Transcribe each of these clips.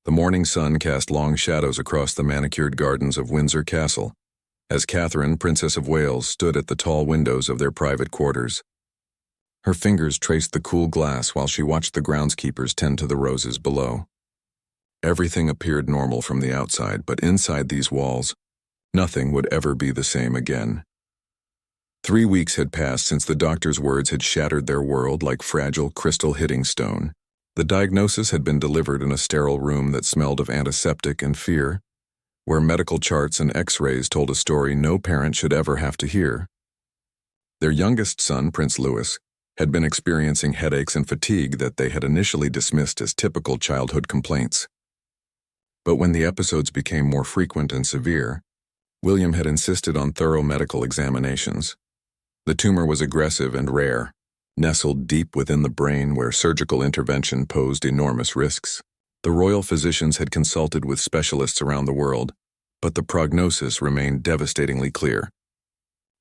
The morning sun cast long shadows across the manicured gardens of Windsor Castle, as Catherine, Princess of Wales, stood at the tall windows of their private quarters. Her fingers traced the cool glass while she watched the groundskeepers tend to the roses below. Everything appeared normal from the outside, but inside these walls, nothing would ever be the same again. 3 weeks had passed since the doctor's words had shattered their world like fragile crystal hitting stone. The diagnosis had been delivered in a sterile room that smelled of antiseptic and fear, where medical charts and x-rays told a story no parent should ever have to hear. Their youngest son, Prince Louis, had been experiencing headaches and fatigue that they had initially dismissed as typical childhood complaints. But when the episodes became more frequent and severe, William had insisted on thorough medical examinations. The tumor was aggressive and rare, nestled deep within the brain where surgical intervention posed enormous risks. The royal physicians had consulted with specialists around the world, but the prognosis remained devastatingly clear.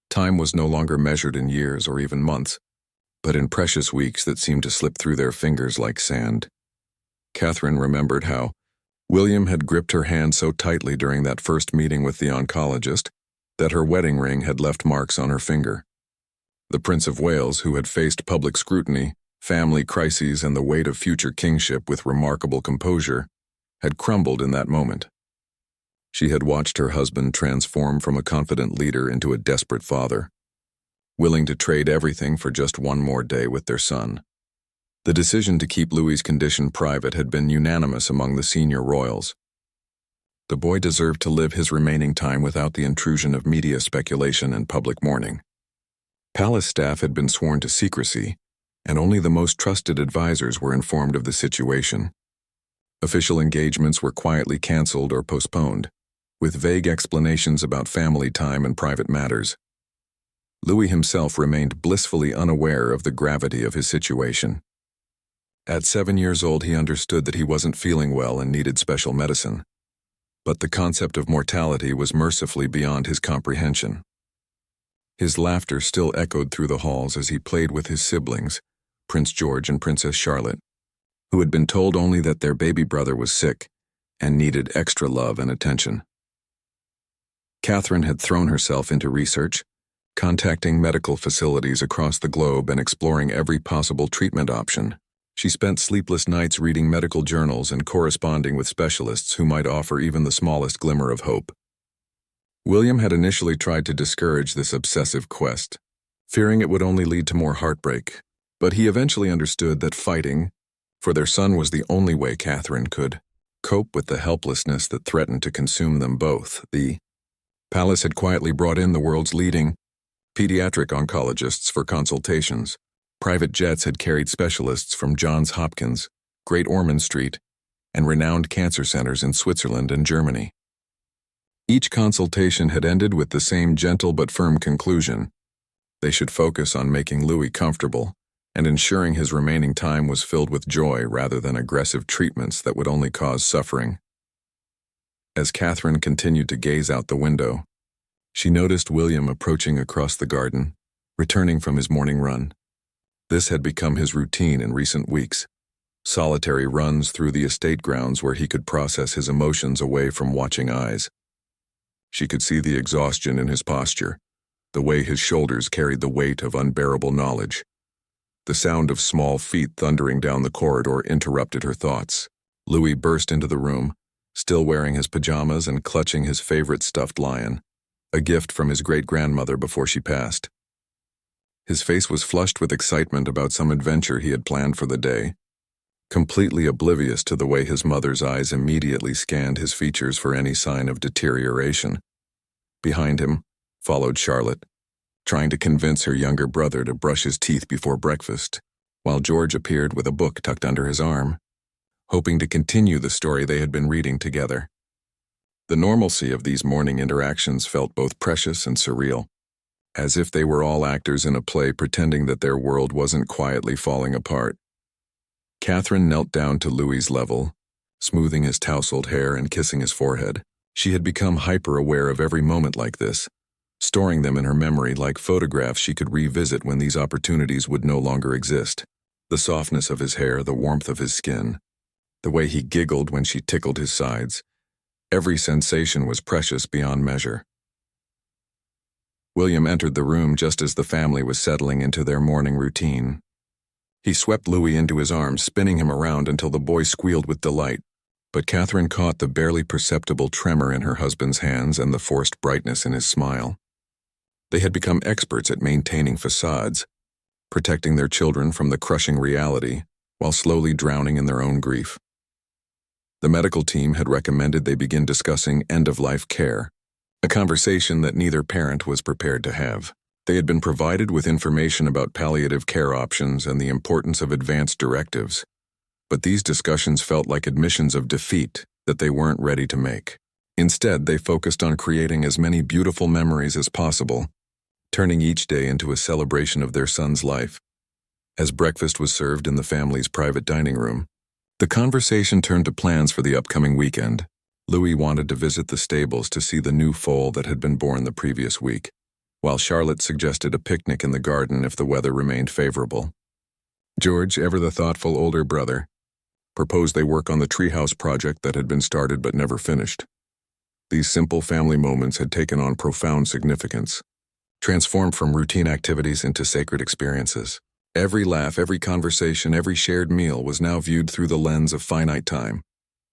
Time was no longer measured in years or even months, but in precious weeks that seemed to slip through their fingers like sand. Catherine remembered how William had gripped her hand so tightly during that first meeting with the oncologist that her wedding ring had left marks on her finger. The Prince of Wales, who had faced public scrutiny, family crises, and the weight of future kingship with remarkable composure, had crumbled in that moment. She had watched her husband transform from a confident leader into a desperate father, willing to trade everything for just one more day with their son. The decision to keep Louis's condition private had been unanimous among the senior royals. The boy deserved to live his remaining time without the intrusion of media speculation and public mourning. Palace staff had been sworn to secrecy, and only the most trusted advisors were informed of the situation. Official engagements were quietly canceled or postponed, with vague explanations about family time and private matters. Louis himself remained blissfully unaware of the gravity of his situation. At 7 years old, he understood that he wasn't feeling well and needed special medicine. But the concept of mortality was mercifully beyond his comprehension. His laughter still echoed through the halls as he played with his siblings, Prince George and Princess Charlotte, who had been told only that their baby brother was sick and needed extra love and attention. Catherine had thrown herself into research, contacting medical facilities across the globe and exploring every possible treatment option. She spent sleepless nights reading medical journals and corresponding with specialists who might offer even the smallest glimmer of hope. William had initially tried to discourage this obsessive quest, fearing it would only lead to more heartbreak, but he eventually understood that fighting for their son was the only way Catherine could cope with the helplessness that threatened to consume them both. The palace had quietly brought in the world's leading pediatric oncologists for consultations. Private jets had carried specialists from Johns Hopkins, Great Ormond Street, and renowned cancer centers in Switzerland and Germany. Each consultation had ended with the same gentle but firm conclusion. They should focus on making Louis comfortable and ensuring his remaining time was filled with joy rather than aggressive treatments that would only cause suffering. As Catherine continued to gaze out the window, she noticed William approaching across the garden, returning from his morning run. This had become his routine in recent weeks, solitary runs through the estate grounds where he could process his emotions away from watching eyes. She could see the exhaustion in his posture, the way his shoulders carried the weight of unbearable knowledge. The sound of small feet thundering down the corridor interrupted her thoughts. Louis burst into the room, still wearing his pajamas and clutching his favorite stuffed lion, a gift from his great-grandmother before she passed. His face was flushed with excitement about some adventure he had planned for the day, completely oblivious to the way his mother's eyes immediately scanned his features for any sign of deterioration. Behind him followed Charlotte, trying to convince her younger brother to brush his teeth before breakfast, while George appeared with a book tucked under his arm, hoping to continue the story they had been reading together. The normalcy of these morning interactions felt both precious and surreal, as if they were all actors in a play pretending that their world wasn't quietly falling apart. Catherine knelt down to Louis's level, smoothing his tousled hair and kissing his forehead. She had become hyper-aware of every moment like this, storing them in her memory like photographs she could revisit when these opportunities would no longer exist. The softness of his hair, the warmth of his skin, the way he giggled when she tickled his sides. Every sensation was precious beyond measure. William entered the room just as the family was settling into their morning routine. He swept Louis into his arms, spinning him around until the boy squealed with delight. But Catherine caught the barely perceptible tremor in her husband's hands and the forced brightness in his smile. They had become experts at maintaining facades, protecting their children from the crushing reality while slowly drowning in their own grief. The medical team had recommended they begin discussing end-of-life care, a conversation that neither parent was prepared to have. They had been provided with information about palliative care options and the importance of advanced directives, but these discussions felt like admissions of defeat that they weren't ready to make. Instead, they focused on creating as many beautiful memories as possible, turning each day into a celebration of their son's life. As breakfast was served in the family's private dining room, the conversation turned to plans for the upcoming weekend. Louis wanted to visit the stables to see the new foal that had been born the previous week, while Charlotte suggested a picnic in the garden if the weather remained favorable. George, ever the thoughtful older brother, proposed they work on the treehouse project that had been started but never finished. These simple family moments had taken on profound significance, transformed from routine activities into sacred experiences. Every laugh, every conversation, every shared meal was now viewed through the lens of finite time,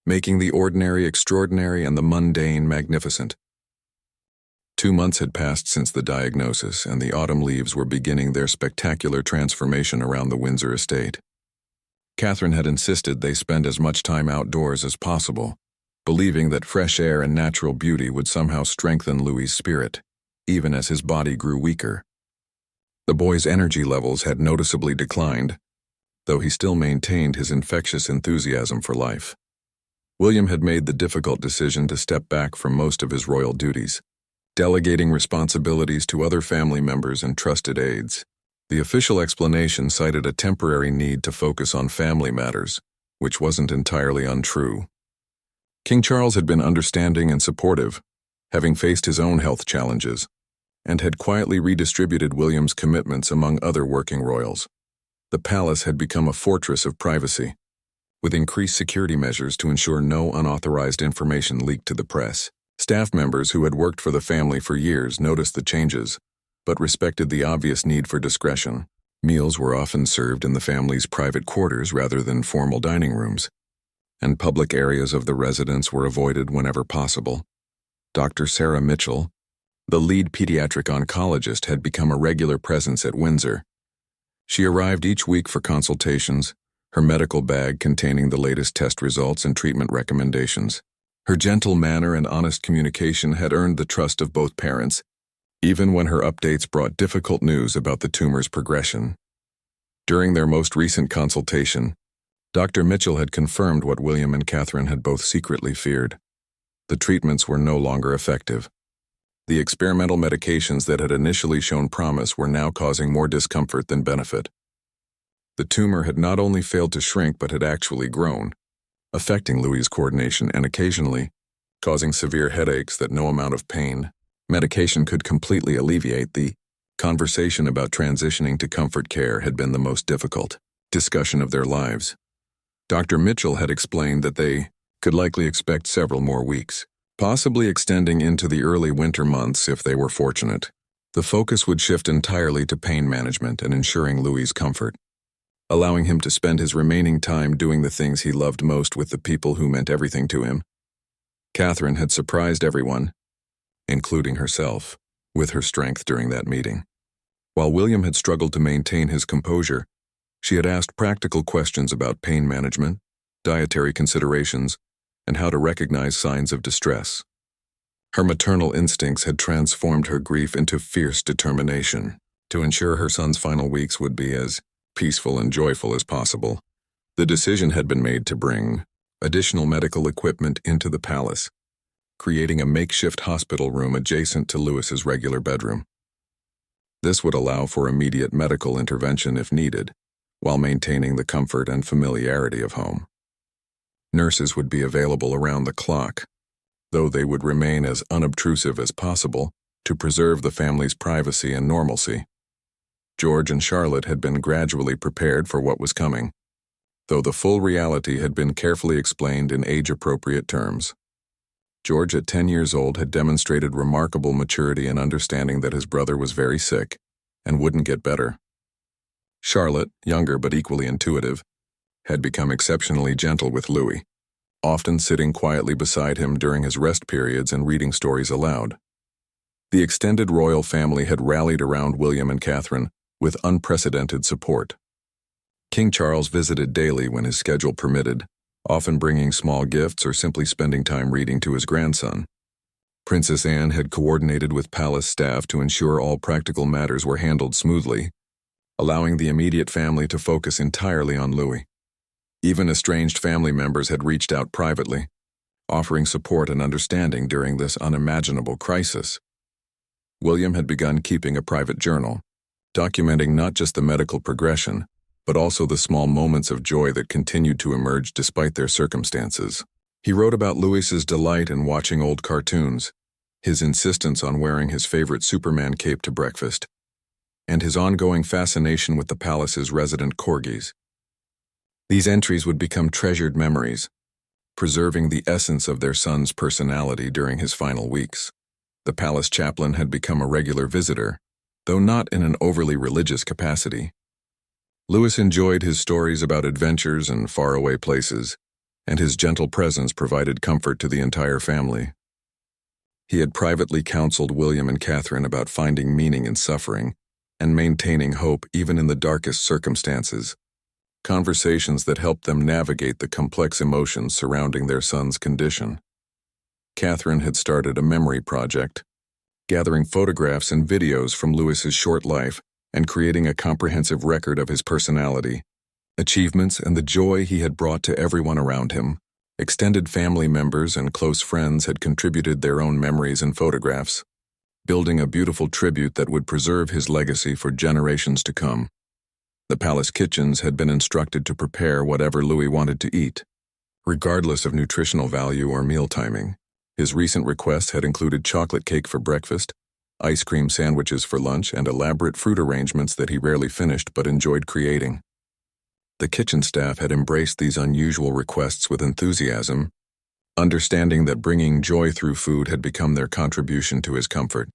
making the ordinary extraordinary and the mundane magnificent. 2 months had passed since the diagnosis, and the autumn leaves were beginning their spectacular transformation around the Windsor estate. Catherine had insisted they spend as much time outdoors as possible, believing that fresh air and natural beauty would somehow strengthen Louis's spirit, even as his body grew weaker. The boy's energy levels had noticeably declined, though he still maintained his infectious enthusiasm for life. William had made the difficult decision to step back from most of his royal duties, delegating responsibilities to other family members and trusted aides. The official explanation cited a temporary need to focus on family matters, which wasn't entirely untrue. King Charles had been understanding and supportive, having faced his own health challenges, and had quietly redistributed William's commitments among other working royals. The palace had become a fortress of privacy, with increased security measures to ensure no unauthorized information leaked to the press. Staff members who had worked for the family for years noticed the changes, but respected the obvious need for discretion. Meals were often served in the family's private quarters rather than formal dining rooms, and public areas of the residence were avoided whenever possible. Dr. Sarah Mitchell, the lead pediatric oncologist, had become a regular presence at Windsor. She arrived each week for consultations, her medical bag containing the latest test results and treatment recommendations. Her gentle manner and honest communication had earned the trust of both parents, even when her updates brought difficult news about the tumor's progression. During their most recent consultation, Dr. Mitchell had confirmed what William and Catherine had both secretly feared. The treatments were no longer effective. The experimental medications that had initially shown promise were now causing more discomfort than benefit. The tumor had not only failed to shrink but had actually grown, affecting Louis's coordination and occasionally causing severe headaches that no amount of pain medication could completely alleviate. The conversation about transitioning to comfort care had been the most difficult discussion of their lives. Dr. Mitchell had explained that they could likely expect several more weeks, possibly extending into the early winter months if they were fortunate. The focus would shift entirely to pain management and ensuring Louis's comfort, allowing him to spend his remaining time doing the things he loved most with the people who meant everything to him. Catherine had surprised everyone, including herself, with her strength during that meeting. While William had struggled to maintain his composure, she had asked practical questions about pain management, dietary considerations, and how to recognize signs of distress. Her maternal instincts had transformed her grief into fierce determination to ensure her son's final weeks would be as peaceful and joyful as possible. The decision had been made to bring additional medical equipment into the palace, creating a makeshift hospital room adjacent to Louis's regular bedroom. This would allow for immediate medical intervention if needed, while maintaining the comfort and familiarity of home. Nurses would be available around the clock, though they would remain as unobtrusive as possible to preserve the family's privacy and normalcy. George and Charlotte had been gradually prepared for what was coming. though the full reality had been carefully explained in age-appropriate terms. George, at 10 years old, had demonstrated remarkable maturity in understanding that his brother was very sick and wouldn't get better. Charlotte, younger but equally intuitive, had become exceptionally gentle with Louis, often sitting quietly beside him during his rest periods and reading stories aloud. The extended royal family had rallied around William and Catherine with unprecedented support. King Charles visited daily when his schedule permitted, often bringing small gifts or simply spending time reading to his grandson. Princess Anne had coordinated with palace staff to ensure all practical matters were handled smoothly, allowing the immediate family to focus entirely on Louis. Even estranged family members had reached out privately, offering support and understanding during this unimaginable crisis. William had begun keeping a private journal, documenting not just the medical progression, but also the small moments of joy that continued to emerge despite their circumstances. He wrote about Louis's delight in watching old cartoons, his insistence on wearing his favorite Superman cape to breakfast, and his ongoing fascination with the palace's resident corgis. These entries would become treasured memories, preserving the essence of their son's personality during his final weeks. The palace chaplain had become a regular visitor, though not in an overly religious capacity. Louis enjoyed his stories about adventures and faraway places, and his gentle presence provided comfort to the entire family. He had privately counseled William and Catherine about finding meaning in suffering and maintaining hope even in the darkest circumstances, conversations that helped them navigate the complex emotions surrounding their son's condition. Catherine had started a memory project, gathering photographs and videos from Louis's short life and creating a comprehensive record of his personality, achievements, and the joy he had brought to everyone around him. Extended family members and close friends had contributed their own memories and photographs, building a beautiful tribute that would preserve his legacy for generations to come. The palace kitchens had been instructed to prepare whatever Louis wanted to eat, regardless of nutritional value or meal timing. His recent requests had included chocolate cake for breakfast, ice cream sandwiches for lunch, and elaborate fruit arrangements that he rarely finished but enjoyed creating. The kitchen staff had embraced these unusual requests with enthusiasm, understanding that bringing joy through food had become their contribution to his comfort.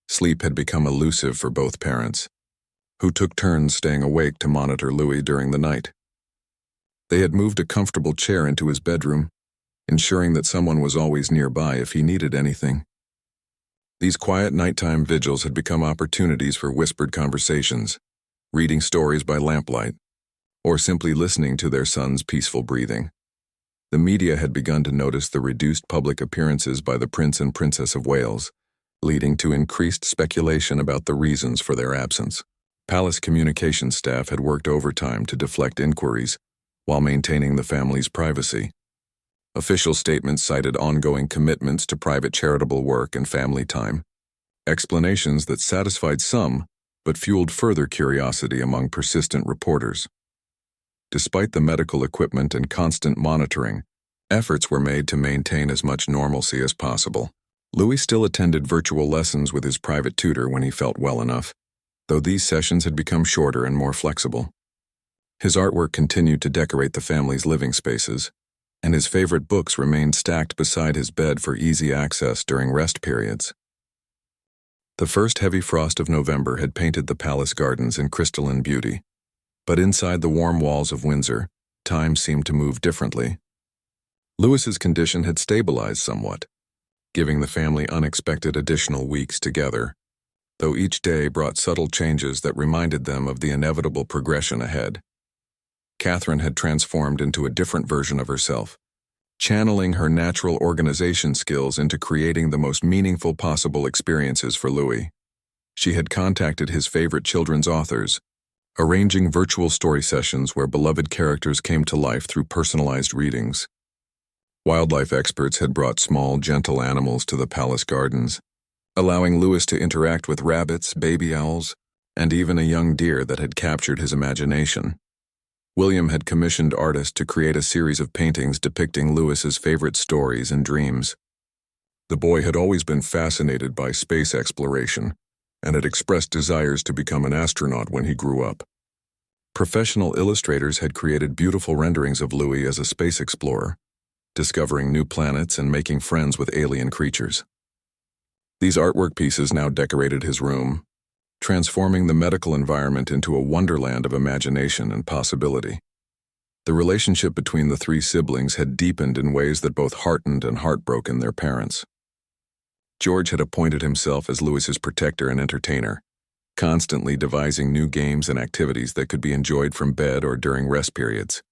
Sleep had become elusive for both parents, who took turns staying awake to monitor Louis during the night. They had moved a comfortable chair into his bedroom, ensuring that someone was always nearby if he needed anything. These quiet nighttime vigils had become opportunities for whispered conversations, reading stories by lamplight, or simply listening to their son's peaceful breathing. The media had begun to notice the reduced public appearances by the Prince and Princess of Wales, leading to increased speculation about the reasons for their absence. Palace communications staff had worked overtime to deflect inquiries while maintaining the family's privacy. Official statements cited ongoing commitments to private charitable work and family time, explanations that satisfied some but fueled further curiosity among persistent reporters. Despite the medical equipment and constant monitoring, efforts were made to maintain as much normalcy as possible. Louis still attended virtual lessons with his private tutor when he felt well enough, though these sessions had become shorter and more flexible. His artwork continued to decorate the family's living spaces, and his favorite books remained stacked beside his bed for easy access during rest periods. The first heavy frost of November had painted the palace gardens in crystalline beauty, but inside the warm walls of Windsor, time seemed to move differently. Louis's condition had stabilized somewhat, giving the family unexpected additional weeks together, though each day brought subtle changes that reminded them of the inevitable progression ahead. Catherine had transformed into a different version of herself, channeling her natural organization skills into creating the most meaningful possible experiences for Louis. She had contacted his favorite children's authors, arranging virtual story sessions where beloved characters came to life through personalized readings. Wildlife experts had brought small, gentle animals to the palace gardens, allowing Louis to interact with rabbits, baby owls, and even a young deer that had captured his imagination. William had commissioned artists to create a series of paintings depicting Louis's favorite stories and dreams. The boy had always been fascinated by space exploration and had expressed desires to become an astronaut when he grew up. Professional illustrators had created beautiful renderings of Louis as a space explorer, discovering new planets and making friends with alien creatures. These artwork pieces now decorated his room, transforming the medical environment into a wonderland of imagination and possibility. The relationship between the three siblings had deepened in ways that both heartened and heartbroken their parents. George had appointed himself as Louis's protector and entertainer, constantly devising new games and activities that could be enjoyed from bed or during rest periods.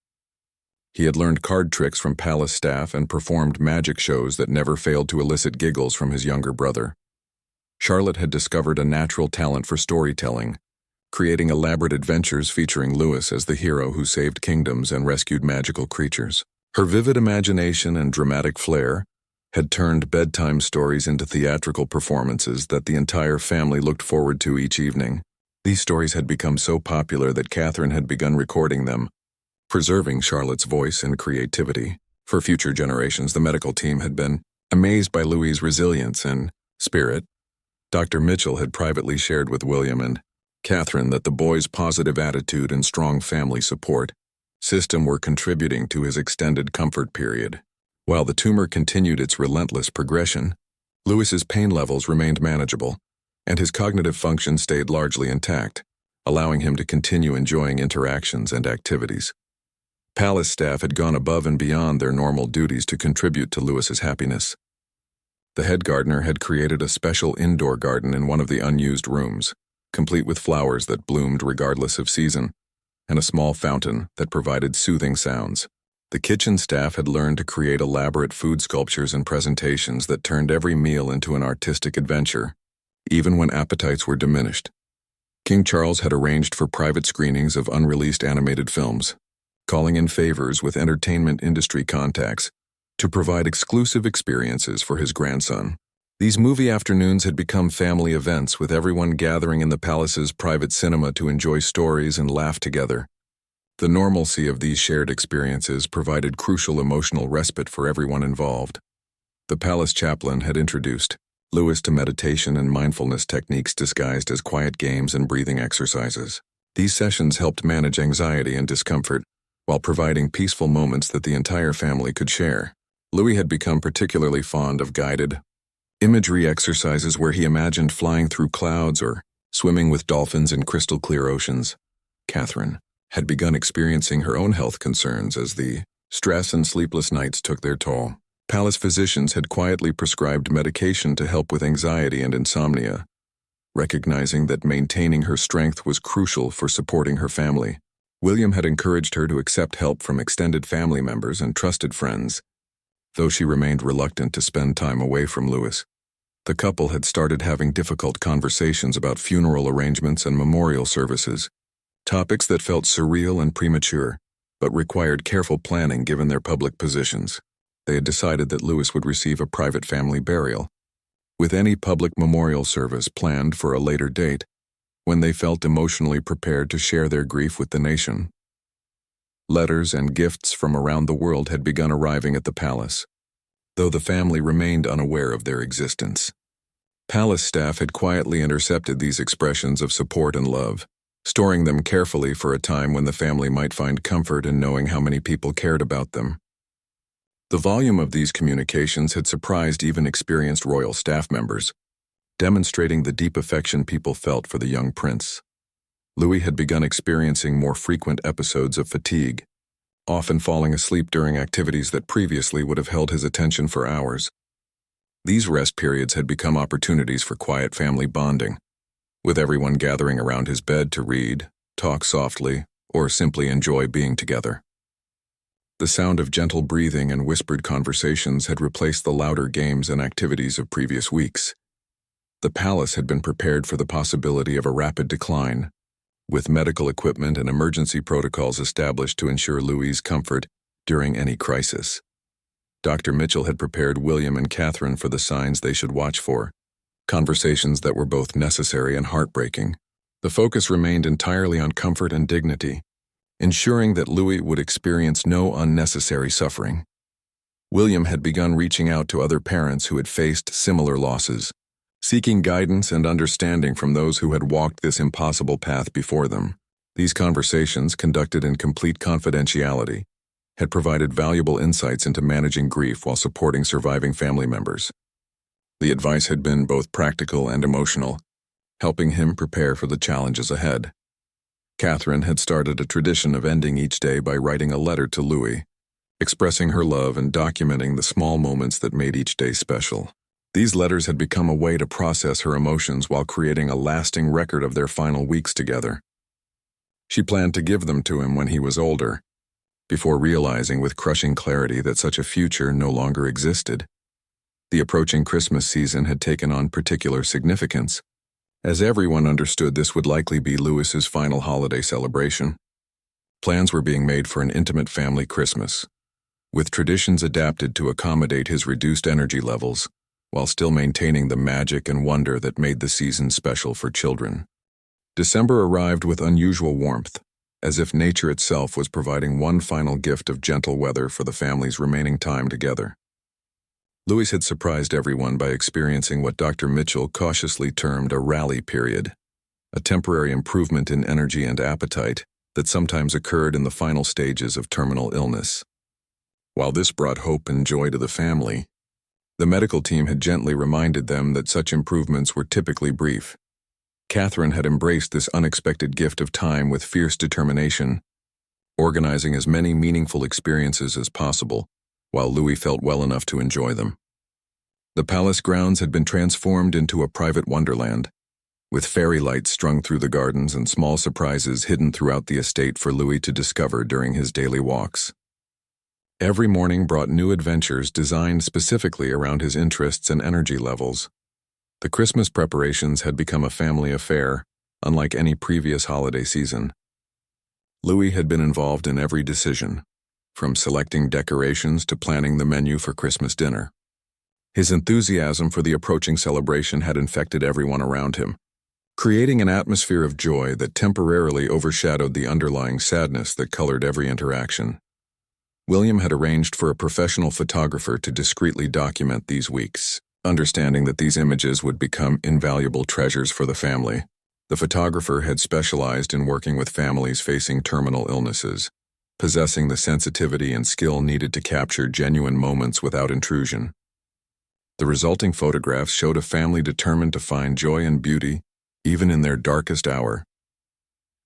He had learned card tricks from palace staff and performed magic shows that never failed to elicit giggles from his younger brother. Charlotte had discovered a natural talent for storytelling, creating elaborate adventures featuring Louis as the hero who saved kingdoms and rescued magical creatures. Her vivid imagination and dramatic flair had turned bedtime stories into theatrical performances that the entire family looked forward to each evening. These stories had become so popular that Catherine had begun recording them, preserving Charlotte's voice and creativity. For future generations, the medical team had been amazed by Louis's resilience and spirit. Dr. Mitchell had privately shared with William and Catherine that the boy's positive attitude and strong family support system were contributing to his extended comfort period. While the tumor continued its relentless progression, Louis's pain levels remained manageable, and his cognitive function stayed largely intact, allowing him to continue enjoying interactions and activities. Palace staff had gone above and beyond their normal duties to contribute to Louis's happiness. The head gardener had created a special indoor garden in one of the unused rooms, complete with flowers that bloomed regardless of season, and a small fountain that provided soothing sounds. The kitchen staff had learned to create elaborate food sculptures and presentations that turned every meal into an artistic adventure, even when appetites were diminished. King Charles had arranged for private screenings of unreleased animated films, calling in favors with entertainment industry contacts to provide exclusive experiences for his grandson. These movie afternoons had become family events, with everyone gathering in the palace's private cinema to enjoy stories and laugh together. The normalcy of these shared experiences provided crucial emotional respite for everyone involved. The palace chaplain had introduced Louis to meditation and mindfulness techniques disguised as quiet games and breathing exercises. These sessions helped manage anxiety and discomfort, while providing peaceful moments that the entire family could share. Louis had become particularly fond of guided imagery exercises where he imagined flying through clouds or swimming with dolphins in crystal-clear oceans. Catherine had begun experiencing her own health concerns as the stress and sleepless nights took their toll. Palace physicians had quietly prescribed medication to help with anxiety and insomnia, recognizing that maintaining her strength was crucial for supporting her family. William had encouraged her to accept help from extended family members and trusted friends, though she remained reluctant to spend time away from Louis. The couple had started having difficult conversations about funeral arrangements and memorial services, topics that felt surreal and premature, but required careful planning given their public positions. They had decided that Louis would receive a private family burial, with any public memorial service planned for a later date, when they felt emotionally prepared to share their grief with the nation. Letters and gifts from around the world had begun arriving at the palace, though the family remained unaware of their existence. Palace staff had quietly intercepted these expressions of support and love, storing them carefully for a time when the family might find comfort in knowing how many people cared about them. The volume of these communications had surprised even experienced royal staff members, demonstrating the deep affection people felt for the young prince. Louis had begun experiencing more frequent episodes of fatigue, often falling asleep during activities that previously would have held his attention for hours. These rest periods had become opportunities for quiet family bonding, with everyone gathering around his bed to read, talk softly, or simply enjoy being together. The sound of gentle breathing and whispered conversations had replaced the louder games and activities of previous weeks. The palace had been prepared for the possibility of a rapid decline, with medical equipment and emergency protocols established to ensure Louis's comfort during any crisis. Dr. Mitchell had prepared William and Catherine for the signs they should watch for, conversations that were both necessary and heartbreaking. The focus remained entirely on comfort and dignity, ensuring that Louis would experience no unnecessary suffering. William had begun reaching out to other parents who had faced similar losses, seeking guidance and understanding from those who had walked this impossible path before them. These conversations, conducted in complete confidentiality, had provided valuable insights into managing grief while supporting surviving family members. The advice had been both practical and emotional, helping him prepare for the challenges ahead. Catherine had started a tradition of ending each day by writing a letter to Louis, expressing her love and documenting the small moments that made each day special. These letters had become a way to process her emotions while creating a lasting record of their final weeks together. She planned to give them to him when he was older, before realizing with crushing clarity that such a future no longer existed. The approaching Christmas season had taken on particular significance, as everyone understood this would likely be Louis's final holiday celebration. Plans were being made for an intimate family Christmas, with traditions adapted to accommodate his reduced energy levels, while still maintaining the magic and wonder that made the season special for children. December arrived with unusual warmth, as if nature itself was providing one final gift of gentle weather for the family's remaining time together. Louis had surprised everyone by experiencing what Dr. Mitchell cautiously termed a rally period, a temporary improvement in energy and appetite that sometimes occurred in the final stages of terminal illness. While this brought hope and joy to the family, the medical team had gently reminded them that such improvements were typically brief. Catherine had embraced this unexpected gift of time with fierce determination, organizing as many meaningful experiences as possible, while Louis felt well enough to enjoy them. The palace grounds had been transformed into a private wonderland, with fairy lights strung through the gardens and small surprises hidden throughout the estate for Louis to discover during his daily walks. Every morning brought new adventures designed specifically around his interests and energy levels. The Christmas preparations had become a family affair, unlike any previous holiday season. Louis had been involved in every decision, from selecting decorations to planning the menu for Christmas dinner. His enthusiasm for the approaching celebration had infected everyone around him, creating an atmosphere of joy that temporarily overshadowed the underlying sadness that colored every interaction. William had arranged for a professional photographer to discreetly document these weeks, understanding that these images would become invaluable treasures for the family. The photographer had specialized in working with families facing terminal illnesses, possessing the sensitivity and skill needed to capture genuine moments without intrusion. The resulting photographs showed a family determined to find joy and beauty, even in their darkest hour.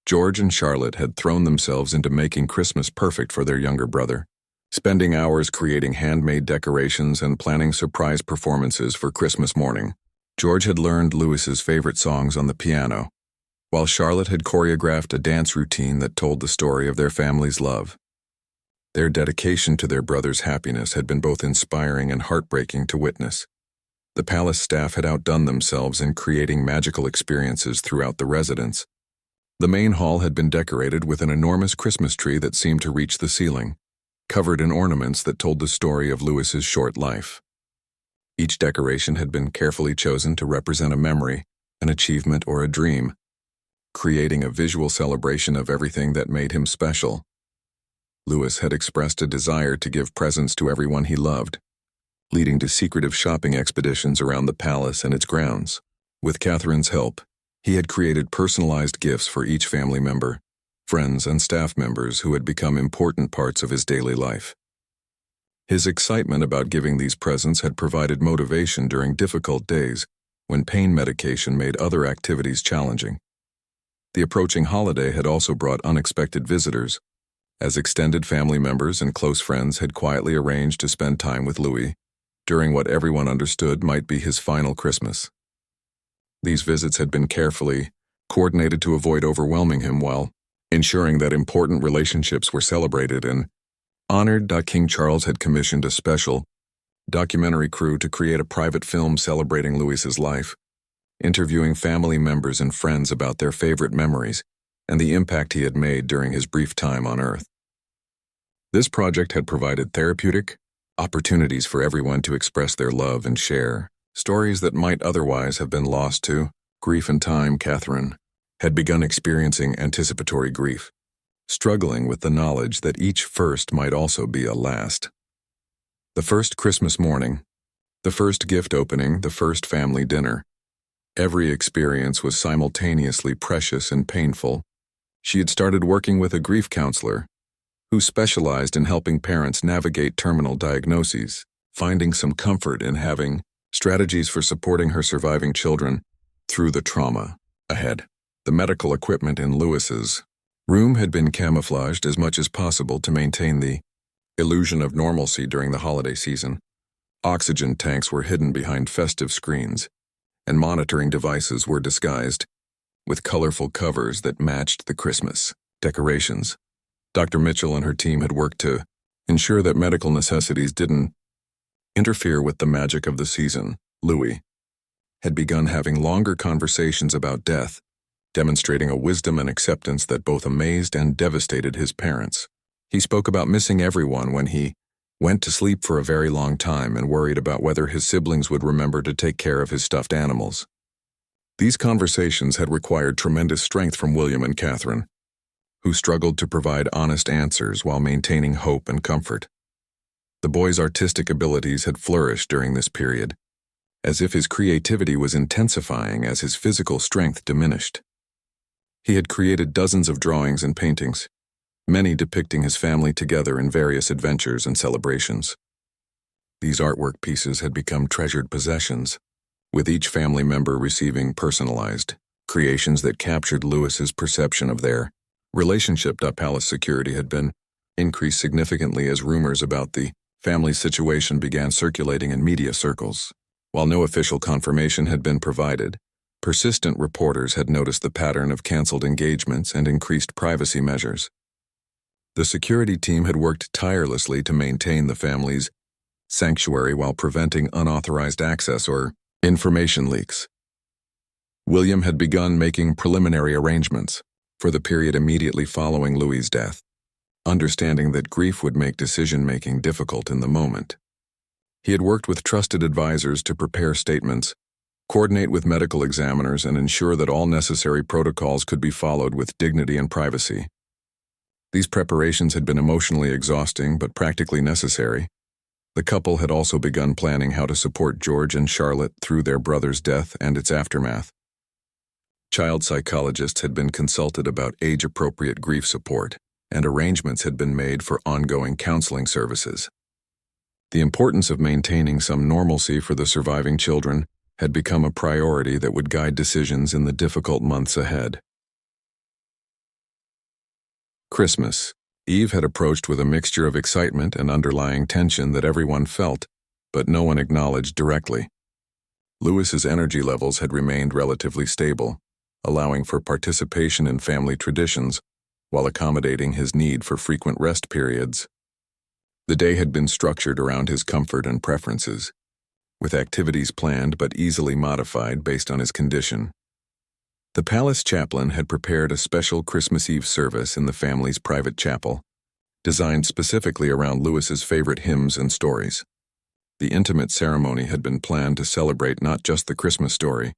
George and Charlotte had thrown themselves into making Christmas perfect for their younger brother, spending hours creating handmade decorations and planning surprise performances for Christmas morning. George had learned Louis's favorite songs on the piano, while Charlotte had choreographed a dance routine that told the story of their family's love. Their dedication to their brother's happiness had been both inspiring and heartbreaking to witness. The palace staff had outdone themselves in creating magical experiences throughout the residence. The main hall had been decorated with an enormous Christmas tree that seemed to reach the ceiling, covered in ornaments that told the story of Louis's short life. Each decoration had been carefully chosen to represent a memory, an achievement, or a dream, creating a visual celebration of everything that made him special. Louis had expressed a desire to give presents to everyone he loved, leading to secretive shopping expeditions around the palace and its grounds. With Catherine's help, he had created personalized gifts for each family member, friends and staff members who had become important parts of his daily life. His excitement about giving these presents had provided motivation during difficult days when pain medication made other activities challenging. The approaching holiday had also brought unexpected visitors, as extended family members and close friends had quietly arranged to spend time with Louis during what everyone understood might be his final Christmas. These visits had been carefully coordinated to avoid overwhelming him while ensuring that important relationships were celebrated and honored. King Charles had commissioned a special documentary crew to create a private film celebrating Louis's life, interviewing family members and friends about their favorite memories and the impact he had made during his brief time on Earth. This project had provided therapeutic opportunities for everyone to express their love and share stories that might otherwise have been lost to grief and time. Catherine had begun experiencing anticipatory grief, struggling with the knowledge that each first might also be a last. The first Christmas morning, the first gift opening, the first family dinner. Every experience was simultaneously precious and painful, She had started working with a grief counselor who specialized in helping parents navigate terminal diagnoses, finding some comfort in having strategies for supporting her surviving children through the trauma ahead. The medical equipment in Lewis's room had been camouflaged as much as possible to maintain the illusion of normalcy during the holiday season. Oxygen tanks were hidden behind festive screens, and monitoring devices were disguised with colorful covers that matched the Christmas decorations. Dr. Mitchell and her team had worked to ensure that medical necessities didn't interfere with the magic of the season. Louis had begun having longer conversations about death, demonstrating a wisdom and acceptance that both amazed and devastated his parents. He spoke about missing everyone when he went to sleep for a very long time and worried about whether his siblings would remember to take care of his stuffed animals. These conversations had required tremendous strength from William and Catherine, who struggled to provide honest answers while maintaining hope and comfort. The boy's artistic abilities had flourished during this period, as if his creativity was intensifying as his physical strength diminished. He had created dozens of drawings and paintings, many depicting his family together in various adventures and celebrations. These artwork pieces had become treasured possessions, with each family member receiving personalized creations that captured Lewis's perception of their relationship. Palace security had been increased significantly as rumors about the family's situation began circulating in media circles. While no official confirmation had been provided, persistent reporters had noticed the pattern of canceled engagements and increased privacy measures. The security team had worked tirelessly to maintain the family's sanctuary while preventing unauthorized access or information leaks. William had begun making preliminary arrangements for the period immediately following Louis's death, understanding that grief would make decision-making difficult in the moment. He had worked with trusted advisors to prepare statements, coordinate with medical examiners, and ensure that all necessary protocols could be followed with dignity and privacy. These preparations had been emotionally exhausting but practically necessary. The couple had also begun planning how to support George and Charlotte through their brother's death and its aftermath. Child psychologists had been consulted about age-appropriate grief support, and arrangements had been made for ongoing counseling services. The importance of maintaining some normalcy for the surviving children had become a priority that would guide decisions in the difficult months ahead. Christmas Eve had approached with a mixture of excitement and underlying tension that everyone felt, but no one acknowledged directly. Lewis's energy levels had remained relatively stable, allowing for participation in family traditions while accommodating his need for frequent rest periods. The day had been structured around his comfort and preferences, with activities planned but easily modified based on his condition. The palace chaplain had prepared a special Christmas Eve service in the family's private chapel, designed specifically around Lewis's favorite hymns and stories. The intimate ceremony had been planned to celebrate not just the Christmas story,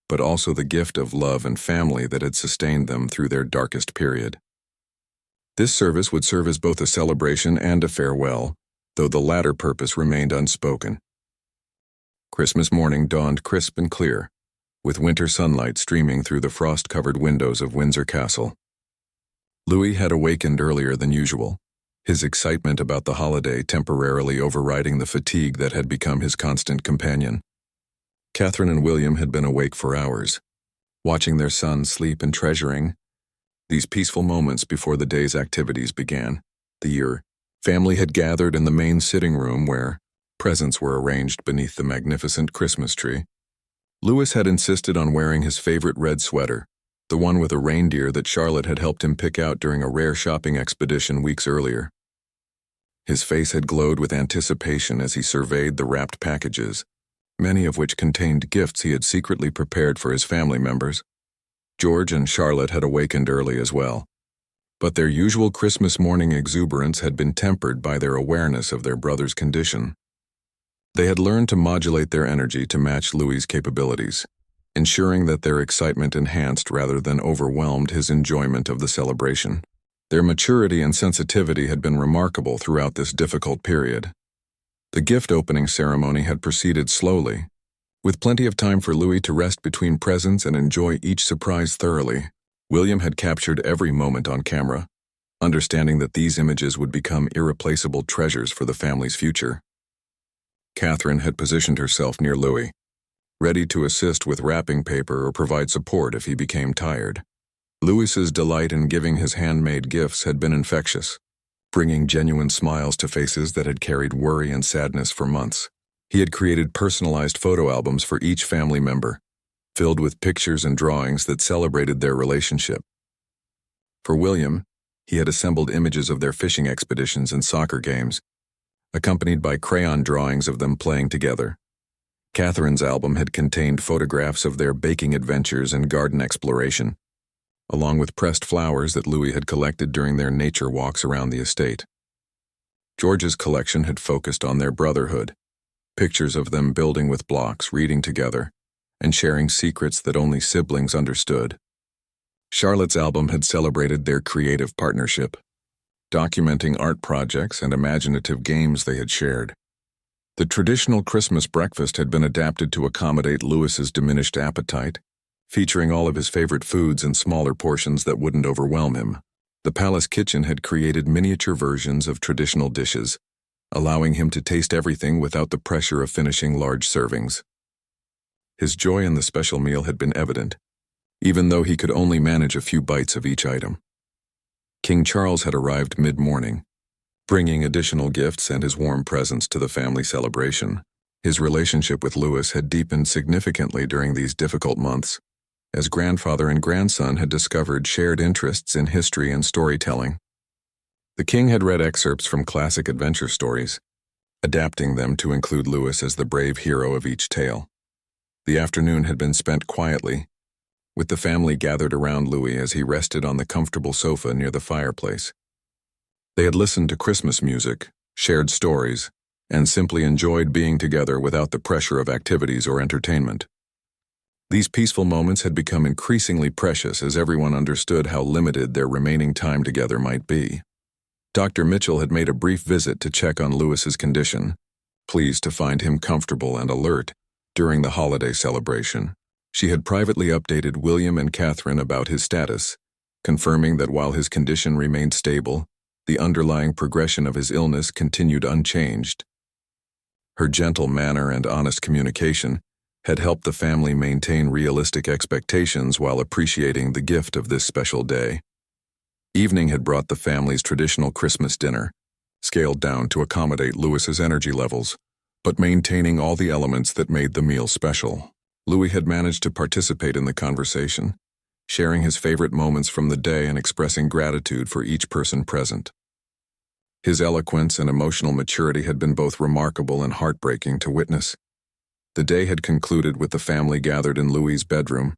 but also the gift of love and family that had sustained them through their darkest period. This service would serve as both a celebration and a farewell, though the latter purpose remained unspoken. Christmas morning dawned crisp and clear, with winter sunlight streaming through the frost-covered windows of Windsor Castle. Louis had awakened earlier than usual, his excitement about the holiday temporarily overriding the fatigue that had become his constant companion. Catherine and William had been awake for hours, watching their son sleep and treasuring these peaceful moments before the day's activities began. The family had gathered in the main sitting room where presents were arranged beneath the magnificent Christmas tree. Louis had insisted on wearing his favorite red sweater, the one with a reindeer that Charlotte had helped him pick out during a rare shopping expedition weeks earlier. His face had glowed with anticipation as he surveyed the wrapped packages, many of which contained gifts he had secretly prepared for his family members. George and Charlotte had awakened early as well, but their usual Christmas morning exuberance had been tempered by their awareness of their brother's condition. They had learned to modulate their energy to match Louis's capabilities, ensuring that their excitement enhanced rather than overwhelmed his enjoyment of the celebration. Their maturity and sensitivity had been remarkable throughout this difficult period. The gift-opening ceremony had proceeded slowly, with plenty of time for Louis to rest between presents and enjoy each surprise thoroughly. William had captured every moment on camera, understanding that these images would become irreplaceable treasures for the family's future. Catherine had positioned herself near Louis, ready to assist with wrapping paper or provide support if he became tired. Louis's delight in giving his handmade gifts had been infectious, bringing genuine smiles to faces that had carried worry and sadness for months. He had created personalized photo albums for each family member, filled with pictures and drawings that celebrated their relationship. For William, he had assembled images of their fishing expeditions and soccer games, accompanied by crayon drawings of them playing together. Catherine's album had contained photographs of their baking adventures and garden exploration, along with pressed flowers that Louis had collected during their nature walks around the estate. George's collection had focused on their brotherhood, pictures of them building with blocks, reading together, and sharing secrets that only siblings understood. Charlotte's album had celebrated their creative partnership, documenting art projects and imaginative games they had shared. The traditional Christmas breakfast had been adapted to accommodate Louis's diminished appetite, featuring all of his favorite foods in smaller portions that wouldn't overwhelm him. The palace kitchen had created miniature versions of traditional dishes, allowing him to taste everything without the pressure of finishing large servings. His joy in the special meal had been evident, even though he could only manage a few bites of each item. King Charles had arrived mid-morning, bringing additional gifts and his warm presence to the family celebration. His relationship with Louis had deepened significantly during these difficult months, as grandfather and grandson had discovered shared interests in history and storytelling. The king had read excerpts from classic adventure stories, adapting them to include Louis as the brave hero of each tale. The afternoon had been spent quietly, with the family gathered around Louis as he rested on the comfortable sofa near the fireplace. They had listened to Christmas music, shared stories, and simply enjoyed being together without the pressure of activities or entertainment. These peaceful moments had become increasingly precious as everyone understood how limited their remaining time together might be. Dr. Mitchell had made a brief visit to check on Louis's condition, pleased to find him comfortable and alert during the holiday celebration. She had privately updated William and Catherine about his status, confirming that while his condition remained stable, the underlying progression of his illness continued unchanged. Her gentle manner and honest communication had helped the family maintain realistic expectations while appreciating the gift of this special day. Evening had brought the family's traditional Christmas dinner, scaled down to accommodate Louis's energy levels, but maintaining all the elements that made the meal special. Louis had managed to participate in the conversation, sharing his favorite moments from the day and expressing gratitude for each person present. His eloquence and emotional maturity had been both remarkable and heartbreaking to witness. The day had concluded with the family gathered in Louis's bedroom,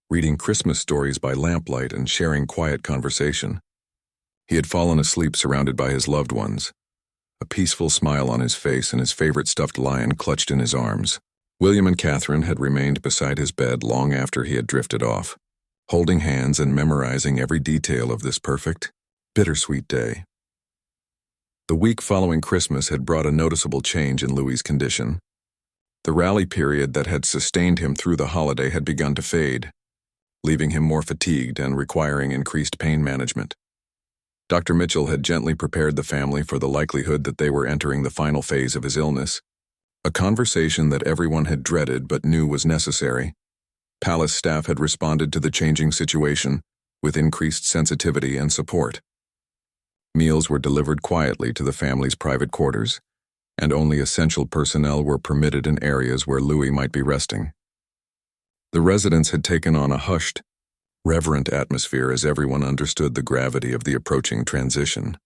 reading Christmas stories by lamplight and sharing quiet conversation. He had fallen asleep surrounded by his loved ones, a peaceful smile on his face and his favorite stuffed lion clutched in his arms. William and Catherine had remained beside his bed long after he had drifted off, holding hands and memorizing every detail of this perfect, bittersweet day. The week following Christmas had brought a noticeable change in Louis's condition. The rally period that had sustained him through the holiday had begun to fade, leaving him more fatigued and requiring increased pain management. Dr. Mitchell had gently prepared the family for the likelihood that they were entering the final phase of his illness, a conversation that everyone had dreaded but knew was necessary. Palace staff had responded to the changing situation with increased sensitivity and support. Meals were delivered quietly to the family's private quarters, and only essential personnel were permitted in areas where Louis might be resting. The residence had taken on a hushed, reverent atmosphere as everyone understood the gravity of the approaching transition.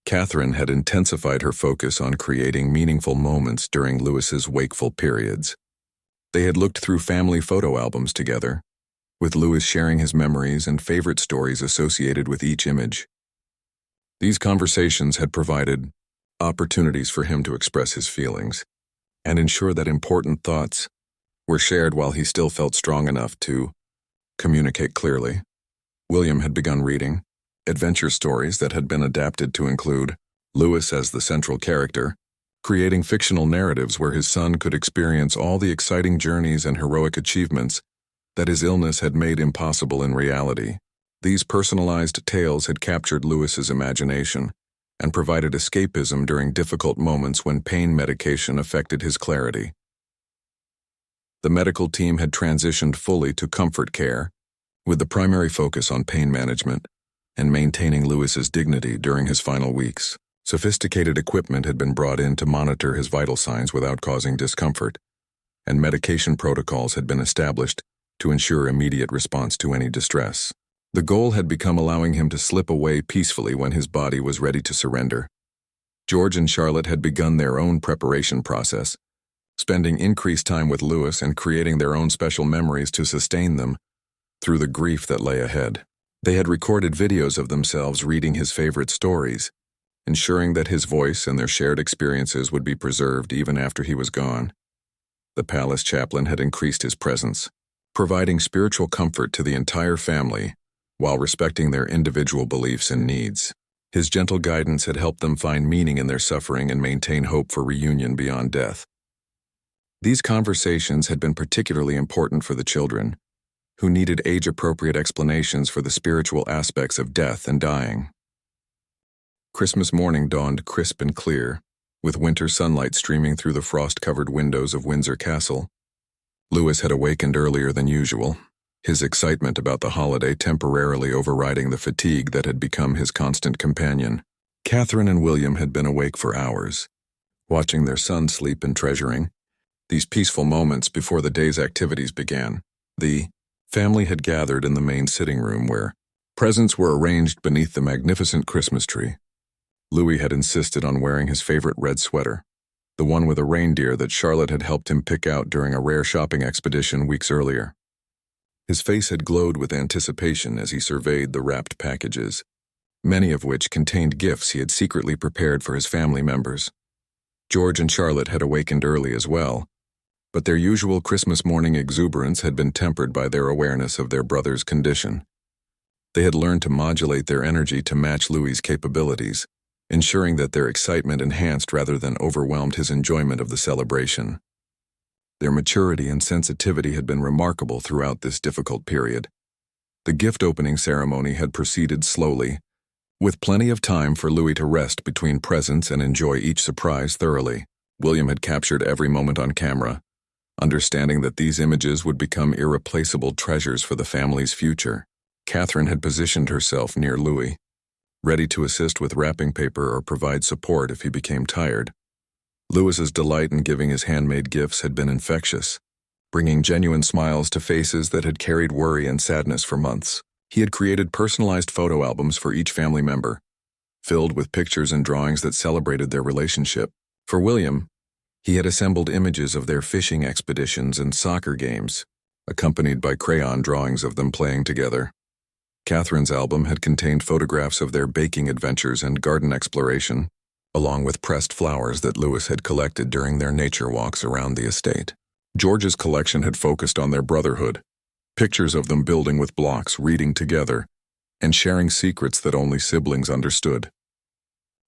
Catherine had intensified her focus on creating meaningful moments during Louis's wakeful periods. They had looked through family photo albums together, with Louis sharing his memories and favorite stories associated with each image. These conversations had provided opportunities for him to express his feelings and ensure that important thoughts were shared while he still felt strong enough to communicate clearly. William had begun reading adventure stories that had been adapted to include Louis as the central character, creating fictional narratives where his son could experience all the exciting journeys and heroic achievements that his illness had made impossible in reality. These personalized tales had captured Lewis's imagination and provided escapism during difficult moments when pain medication affected his clarity. The medical team had transitioned fully to comfort care, with the primary focus on pain management and maintaining Lewis's dignity during his final weeks. Sophisticated equipment had been brought in to monitor his vital signs without causing discomfort, and medication protocols had been established to ensure immediate response to any distress. The goal had become allowing him to slip away peacefully when his body was ready to surrender. George and Charlotte had begun their own preparation process, spending increased time with Lewis and creating their own special memories to sustain them through the grief that lay ahead. They had recorded videos of themselves reading his favorite stories, ensuring that his voice and their shared experiences would be preserved even after he was gone. The palace chaplain had increased his presence, providing spiritual comfort to the entire family while respecting their individual beliefs and needs. His gentle guidance had helped them find meaning in their suffering and maintain hope for reunion beyond death. These conversations had been particularly important for the children, who needed age-appropriate explanations for the spiritual aspects of death and dying. Christmas morning dawned crisp and clear, with winter sunlight streaming through the frost-covered windows of Windsor Castle. Lewis had awakened earlier than usual, his excitement about the holiday temporarily overriding the fatigue that had become his constant companion. Catherine and William had been awake for hours, watching their son sleep and treasuring these peaceful moments before the day's activities began. The family had gathered in the main sitting room where presents were arranged beneath the magnificent Christmas tree. Louis had insisted on wearing his favorite red sweater, the one with a reindeer that Charlotte had helped him pick out during a rare shopping expedition weeks earlier. His face had glowed with anticipation as he surveyed the wrapped packages, many of which contained gifts he had secretly prepared for his family members. George and Charlotte had awakened early as well, but their usual Christmas morning exuberance had been tempered by their awareness of their brother's condition. They had learned to modulate their energy to match Louis's capabilities, ensuring that their excitement enhanced rather than overwhelmed his enjoyment of the celebration. Their maturity and sensitivity had been remarkable throughout this difficult period. The gift-opening ceremony had proceeded slowly, with plenty of time for Louis to rest between presents and enjoy each surprise thoroughly. William had captured every moment on camera, understanding that these images would become irreplaceable treasures for the family's future. Catherine had positioned herself near Louis, ready to assist with wrapping paper or provide support if he became tired. Lewis's delight in giving his handmade gifts had been infectious, bringing genuine smiles to faces that had carried worry and sadness for months. He had created personalized photo albums for each family member, filled with pictures and drawings that celebrated their relationship. For William, he had assembled images of their fishing expeditions and soccer games, accompanied by crayon drawings of them playing together. Catherine's album had contained photographs of their baking adventures and garden exploration, along with pressed flowers that Lewis had collected during their nature walks around the estate. George's collection had focused on their brotherhood, pictures of them building with blocks, reading together, and sharing secrets that only siblings understood.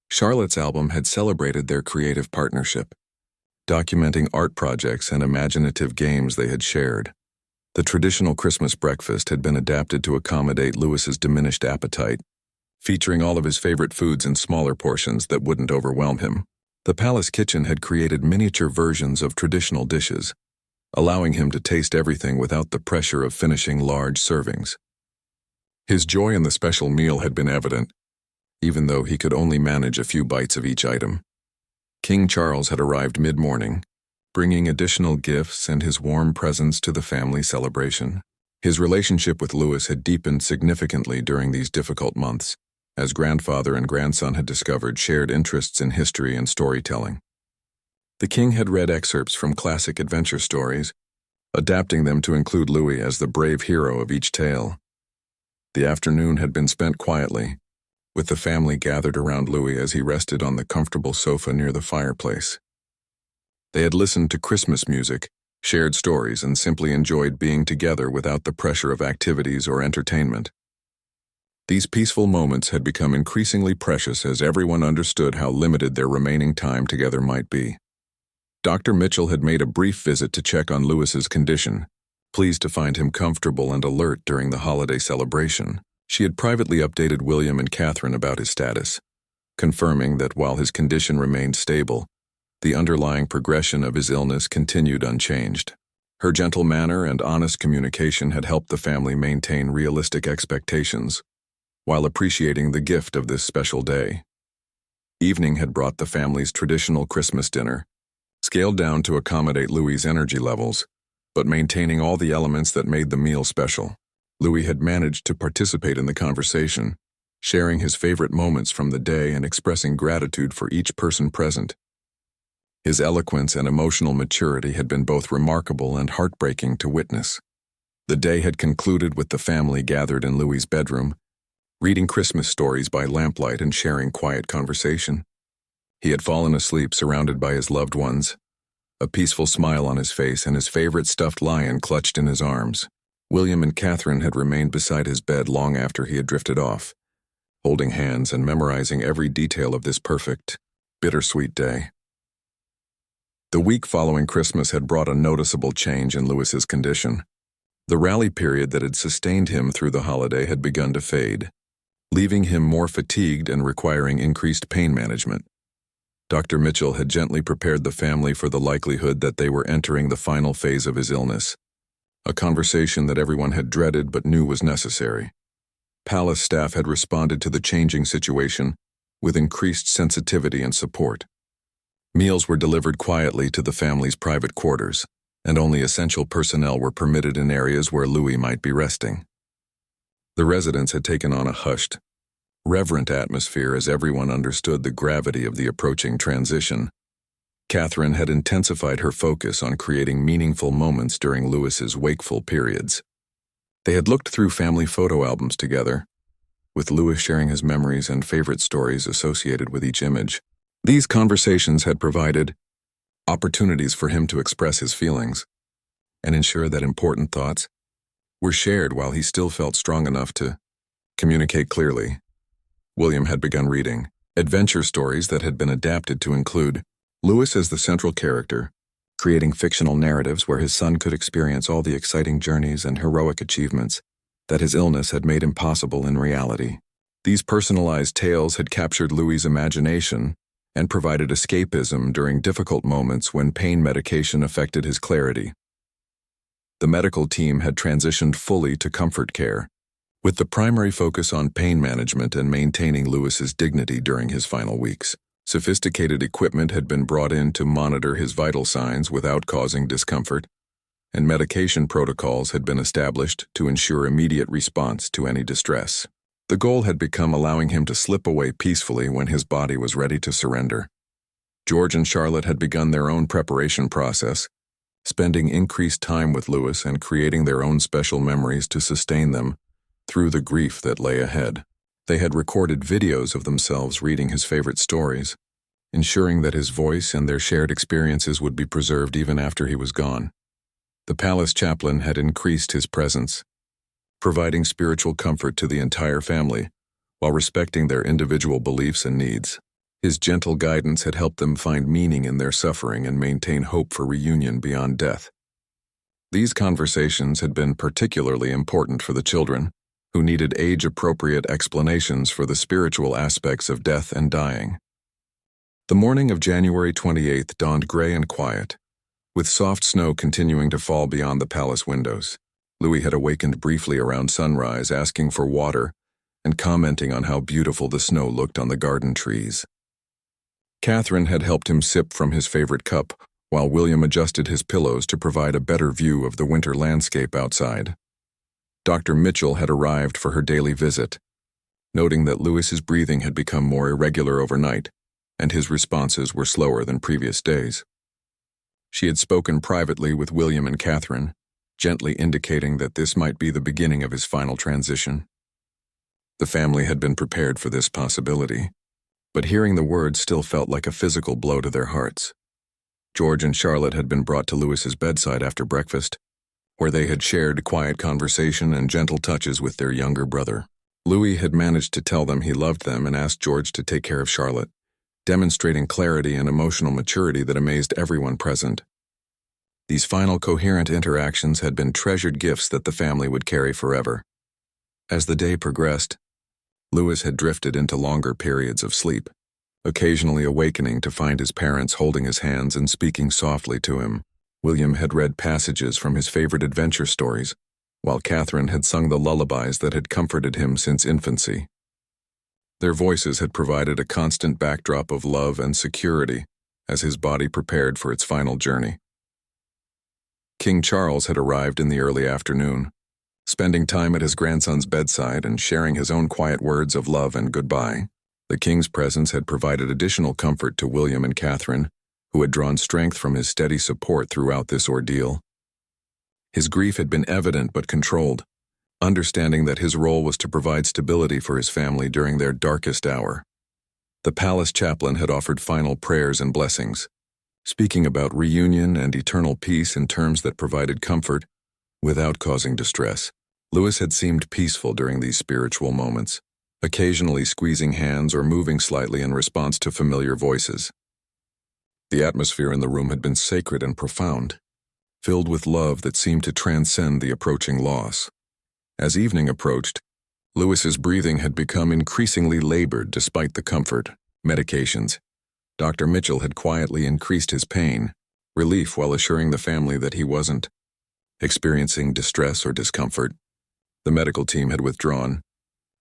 Charlotte's album had celebrated their creative partnership, documenting art projects and imaginative games they had shared. The traditional Christmas breakfast had been adapted to accommodate Lewis's diminished appetite, featuring all of his favorite foods in smaller portions that wouldn't overwhelm him. The palace kitchen had created miniature versions of traditional dishes, allowing him to taste everything without the pressure of finishing large servings. His joy in the special meal had been evident, even though he could only manage a few bites of each item. King Charles had arrived mid-morning, bringing additional gifts and his warm presence to the family celebration. His relationship with Lewis had deepened significantly during these difficult months, as grandfather and grandson had discovered shared interests in history and storytelling. The king had read excerpts from classic adventure stories, adapting them to include Louis as the brave hero of each tale. The afternoon had been spent quietly, with the family gathered around Louis as he rested on the comfortable sofa near the fireplace. They had listened to Christmas music, shared stories, and simply enjoyed being together without the pressure of activities or entertainment. These peaceful moments had become increasingly precious as everyone understood how limited their remaining time together might be. Dr. Mitchell had made a brief visit to check on Lewis's condition, pleased to find him comfortable and alert during the holiday celebration. She had privately updated William and Catherine about his status, confirming that while his condition remained stable, the underlying progression of his illness continued unchanged. Her gentle manner and honest communication had helped the family maintain realistic expectations, while appreciating the gift of this special day. Evening had brought the family's traditional Christmas dinner, scaled down to accommodate Louis's energy levels, but maintaining all the elements that made the meal special. Louis had managed to participate in the conversation, sharing his favorite moments from the day and expressing gratitude for each person present. His eloquence and emotional maturity had been both remarkable and heartbreaking to witness. The day had concluded with the family gathered in Louis's bedroom, reading Christmas stories by lamplight and sharing quiet conversation. He had fallen asleep surrounded by his loved ones, a peaceful smile on his face and his favorite stuffed lion clutched in his arms. William and Catherine had remained beside his bed long after he had drifted off, holding hands and memorizing every detail of this perfect, bittersweet day. The week following Christmas had brought a noticeable change in Louis's condition. The rally period that had sustained him through the holiday had begun to fade, leaving him more fatigued and requiring increased pain management. Dr. Mitchell had gently prepared the family for the likelihood that they were entering the final phase of his illness, a conversation that everyone had dreaded but knew was necessary. Palace staff had responded to the changing situation with increased sensitivity and support. Meals were delivered quietly to the family's private quarters, and only essential personnel were permitted in areas where Louis might be resting. The residents had taken on a hushed, reverent atmosphere as everyone understood the gravity of the approaching transition. Catherine had intensified her focus on creating meaningful moments during Louis's wakeful periods. They had looked through family photo albums together, with Louis sharing his memories and favorite stories associated with each image. These conversations had provided opportunities for him to express his feelings and ensure that important thoughts were shared while he still felt strong enough to communicate clearly. William had begun reading adventure stories that had been adapted to include Louis as the central character, creating fictional narratives where his son could experience all the exciting journeys and heroic achievements that his illness had made impossible in reality. These personalized tales had captured Louis's imagination and provided escapism during difficult moments when pain medication affected his clarity. The medical team had transitioned fully to comfort care, with the primary focus on pain management and maintaining Louis's dignity during his final weeks. Sophisticated equipment had been brought in to monitor his vital signs without causing discomfort, and medication protocols had been established to ensure immediate response to any distress. The goal had become allowing him to slip away peacefully when his body was ready to surrender. George and Charlotte had begun their own preparation process, spending increased time with Louis and creating their own special memories to sustain them through the grief that lay ahead. They had recorded videos of themselves reading his favorite stories, ensuring that his voice and their shared experiences would be preserved even after he was gone. The palace chaplain had increased his presence, providing spiritual comfort to the entire family, while respecting their individual beliefs and needs. His gentle guidance had helped them find meaning in their suffering and maintain hope for reunion beyond death. These conversations had been particularly important for the children, who needed age-appropriate explanations for the spiritual aspects of death and dying. The morning of January 28th dawned gray and quiet, with soft snow continuing to fall beyond the palace windows. Louis had awakened briefly around sunrise, asking for water and commenting on how beautiful the snow looked on the garden trees. Catherine had helped him sip from his favorite cup, while William adjusted his pillows to provide a better view of the winter landscape outside. Dr. Mitchell had arrived for her daily visit, noting that Louis's breathing had become more irregular overnight, and his responses were slower than previous days. She had spoken privately with William and Catherine, gently indicating that this might be the beginning of his final transition. The family had been prepared for this possibility, but hearing the words still felt like a physical blow to their hearts. George and Charlotte had been brought to Louis's bedside after breakfast, where they had shared quiet conversation and gentle touches with their younger brother. Louis had managed to tell them he loved them and asked George to take care of Charlotte, demonstrating clarity and emotional maturity that amazed everyone present. These final coherent interactions had been treasured gifts that the family would carry forever. As the day progressed, Louis had drifted into longer periods of sleep, occasionally awakening to find his parents holding his hands and speaking softly to him. William had read passages from his favorite adventure stories, while Catherine had sung the lullabies that had comforted him since infancy. Their voices had provided a constant backdrop of love and security as his body prepared for its final journey. King Charles had arrived in the early afternoon, spending time at his grandson's bedside and sharing his own quiet words of love and goodbye. The king's presence had provided additional comfort to William and Catherine, who had drawn strength from his steady support throughout this ordeal. His grief had been evident but controlled, understanding that his role was to provide stability for his family during their darkest hour. The palace chaplain had offered final prayers and blessings, speaking about reunion and eternal peace in terms that provided comfort without causing distress. Louis had seemed peaceful during these spiritual moments, occasionally squeezing hands or moving slightly in response to familiar voices. The atmosphere in the room had been sacred and profound, filled with love that seemed to transcend the approaching loss. As evening approached, Louis's breathing had become increasingly labored despite the comfort, medications. Dr. Mitchell had quietly increased his pain, relief while assuring the family that he wasn't experiencing distress or discomfort. The medical team had withdrawn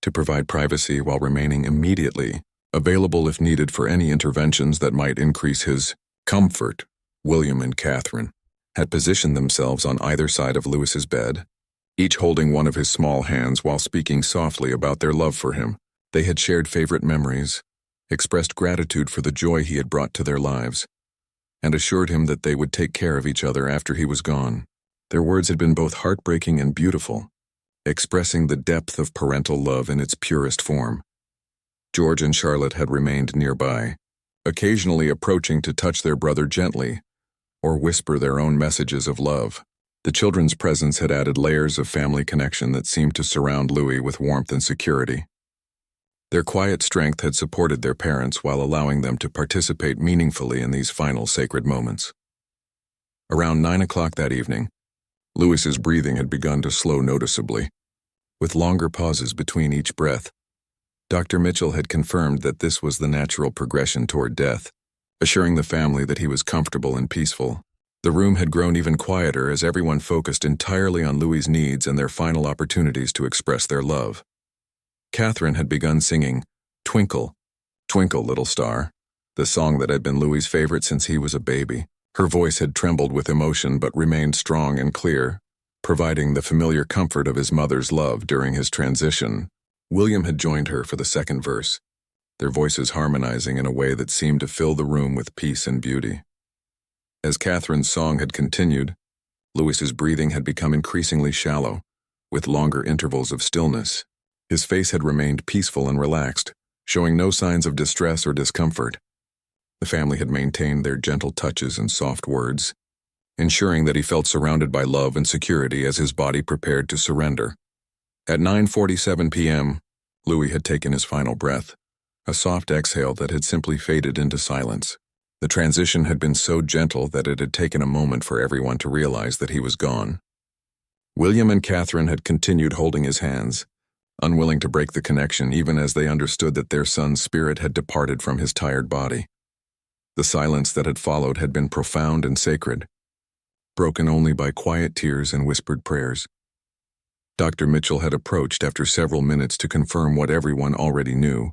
to provide privacy while remaining immediately available if needed for any interventions that might increase his comfort. William and Catherine had positioned themselves on either side of Louis's bed, each holding one of his small hands while speaking softly about their love for him. They had shared favorite memories, expressed gratitude for the joy he had brought to their lives, and assured him that they would take care of each other after he was gone. Their words had been both heartbreaking and beautiful, expressing the depth of parental love in its purest form. George and Charlotte had remained nearby, occasionally approaching to touch their brother gently or whisper their own messages of love. The children's presence had added layers of family connection that seemed to surround Louis with warmth and security. Their quiet strength had supported their parents while allowing them to participate meaningfully in these final sacred moments. Around 9 o'clock that evening, Louis's breathing had begun to slow noticeably, with longer pauses between each breath. Dr. Mitchell had confirmed that this was the natural progression toward death, assuring the family that he was comfortable and peaceful. The room had grown even quieter as everyone focused entirely on Louis's needs and their final opportunities to express their love. Catherine had begun singing "Twinkle, Twinkle, Little Star," the song that had been Louis's favorite since he was a baby. Her voice had trembled with emotion but remained strong and clear, providing the familiar comfort of his mother's love during his transition. William had joined her for the second verse, their voices harmonizing in a way that seemed to fill the room with peace and beauty. As Catherine's song had continued, Louis's breathing had become increasingly shallow, with longer intervals of stillness. His face had remained peaceful and relaxed, showing no signs of distress or discomfort. The family had maintained their gentle touches and soft words, ensuring that he felt surrounded by love and security as his body prepared to surrender. At 9:47 p.m., Louis had taken his final breath, a soft exhale that had simply faded into silence. The transition had been so gentle that it had taken a moment for everyone to realize that he was gone. William and Catherine had continued holding his hands, unwilling to break the connection even as they understood that their son's spirit had departed from his tired body. The silence that had followed had been profound and sacred, broken only by quiet tears and whispered prayers. Dr. Mitchell had approached after several minutes to confirm what everyone already knew.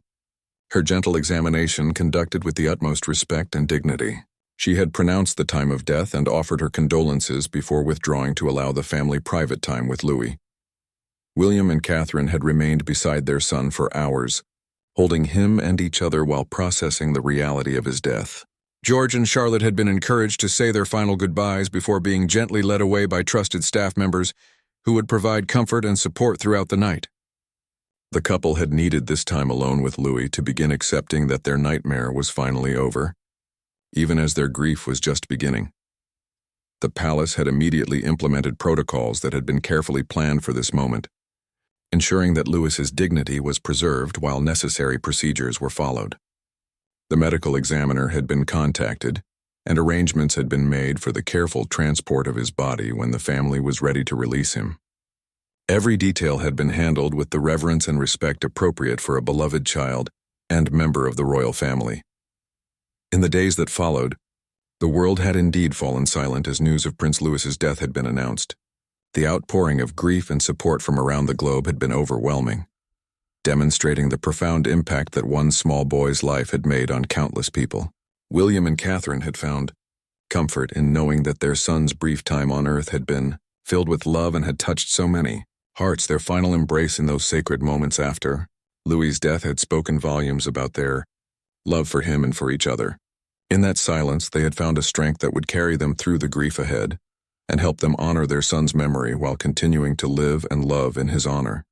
Her gentle examination conducted with the utmost respect and dignity. She had pronounced the time of death and offered her condolences before withdrawing to allow the family private time with Louis. William and Catherine had remained beside their son for hours, holding him and each other while processing the reality of his death. George and Charlotte had been encouraged to say their final goodbyes before being gently led away by trusted staff members who would provide comfort and support throughout the night. The couple had needed this time alone with Louis to begin accepting that their nightmare was finally over, even as their grief was just beginning. The palace had immediately implemented protocols that had been carefully planned for this moment, ensuring that Louis's dignity was preserved while necessary procedures were followed. The medical examiner had been contacted, and arrangements had been made for the careful transport of his body when the family was ready to release him. Every detail had been handled with the reverence and respect appropriate for a beloved child and member of the royal family. In the days that followed, the world had indeed fallen silent as news of Prince Louis's death had been announced. The outpouring of grief and support from around the globe had been overwhelming, demonstrating the profound impact that one small boy's life had made on countless people. William and Catherine had found comfort in knowing that their son's brief time on earth had been filled with love and had touched so many hearts. Their final embrace in those sacred moments after Louis's death had spoken volumes about their love for him and for each other. In that silence, they had found a strength that would carry them through the grief ahead and help them honor their son's memory while continuing to live and love in his honor.